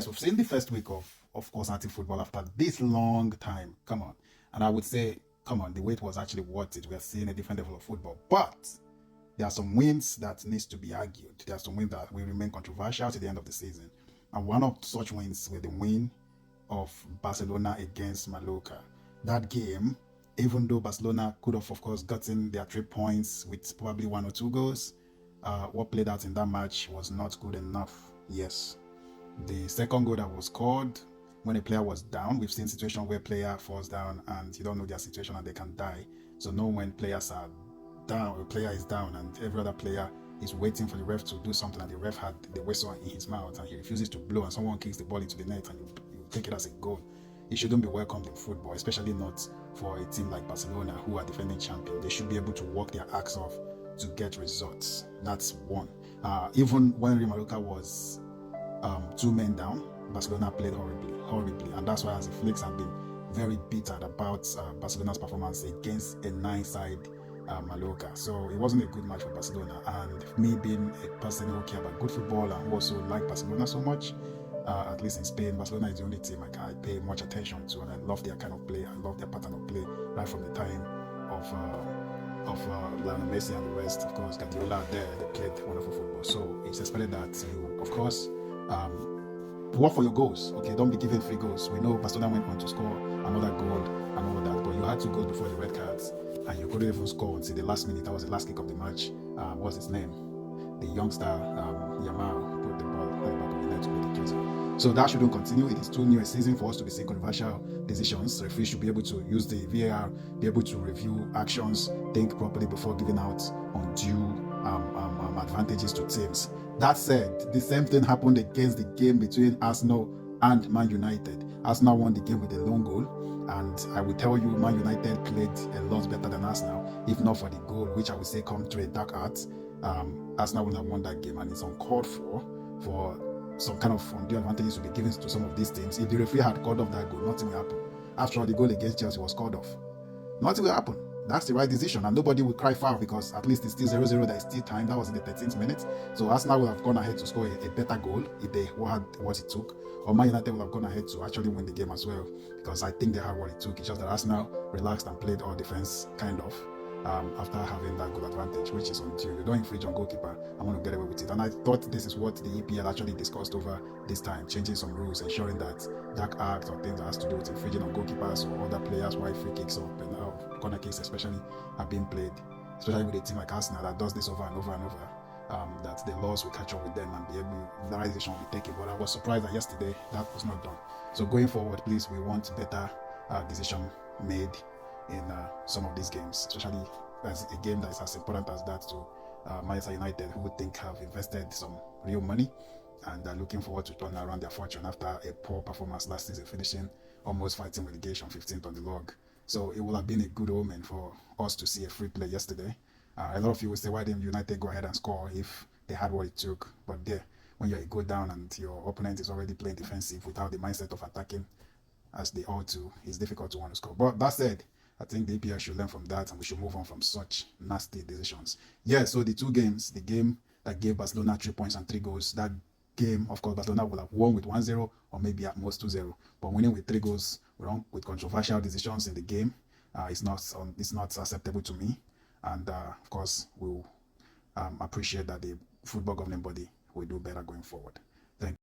Yes, we've seen the first week of course anti-football after this long time. Come on. And I would say, come on, the wait was actually worth it. We are seeing a different level of football. But there are some wins that needs to be argued. There are some wins that will remain controversial to the end of the season. And one of such wins was the win of Barcelona against Mallorca. That game, even though Barcelona could have, of course, gotten their 3 points with probably 1 or 2 goals, what played out in that match was not good enough. Yes, the second goal that was scored when a player was down. We've seen situations where player falls down and you don't know their situation and they can die. So know when players are down, a player is down and every other player is waiting for the ref to do something and the ref had the whistle in his mouth and he refuses to blow and someone kicks the ball into the net and you take it as a goal. It shouldn't be welcomed in football, especially not for a team like Barcelona who are defending champion. They should be able to work their axe off to get results. That's one. Even when Real Mallorca was 2 men down, Barcelona played horribly, and that's why as the Flicks have been very bitter about Barcelona's performance against a 9-side Mallorca. So it wasn't a good match for Barcelona, and me being a person who care about good football and who also like Barcelona so much, at least in Spain, Barcelona is the only team I pay much attention to, and I love their kind of play, I love their pattern of play right from the time of Lionel Messi and the rest. Of course, Guardiola there, they played wonderful football. So it's expected that you, of course, work for your goals. Okay, don't be given free goals. We know Barcelona went on to score another goal and all that, but you had 2 goals before the red cards, and you couldn't even score until the last minute. That was the last kick of the match. What's his name? The youngster, Yamal, put the ball at the back of the net to make it 2-0. So that shouldn't continue. It is too new a season for us to be seeing controversial decisions. Referees should be able to use the VAR, be able to review actions, think properly before giving out undue advantages to teams. That said, the same thing happened against the game between Arsenal and Man United. Arsenal won the game with a lone goal, and I will tell you, Man United played a lot better than Arsenal. If not for the goal, which I would say come through a dark art, Arsenal would have won that game, and it's uncalled for some kind of undue advantages to be given to some of these teams. If the referee had called off that goal, nothing will happen. After all, the goal against Chelsea was called off. Nothing will happen. That's the right decision, and nobody will cry foul because at least it's still 0-0. There is still time. That was in the 13th minute. So Arsenal would have gone ahead to score a better goal if they had what it took, or Man United would have gone ahead to actually win the game as well, because I think they had what it took. It's just that Arsenal relaxed and played all defense kind of after having that goal advantage, which is undue. You don't infringe on goalkeeper. I want to get away with it. And I thought this is what the EPL actually discussed over this time, changing some rules, ensuring that dark acts or things that has to do with infringing on goalkeepers or other players, why free kicks or corner kicks especially are being played, especially with a team like Arsenal that does this over and over and over, that the laws will catch up with them and be able, the right decision will be taken. But I was surprised that yesterday that was not done. So going forward, please, we want better decision made in some of these games, especially as a game that is as important as that to Manchester United, who think have invested some real money and are looking forward to turn around their fortune after a poor performance last season, finishing almost fighting relegation, 15th on the log. So it would have been a good omen for us to see a free play yesterday. A lot of you will say, why didn't United go ahead and score if they had what it took? But there, when you're a goal down and your opponent is already playing defensive without the mindset of attacking as they ought to, it's difficult to want to score. But that said, I think the EPL should learn from that and we should move on from such nasty decisions. Yeah, so the 2 games, the game that gave Barcelona 3 points and 3 goals, that game, of course, Barcelona would have won with 1-0 or maybe at most 2-0. But winning with 3 goals wrong with controversial decisions in the game, it's not acceptable to me. And of course, we'll appreciate that the football governing body will do better going forward.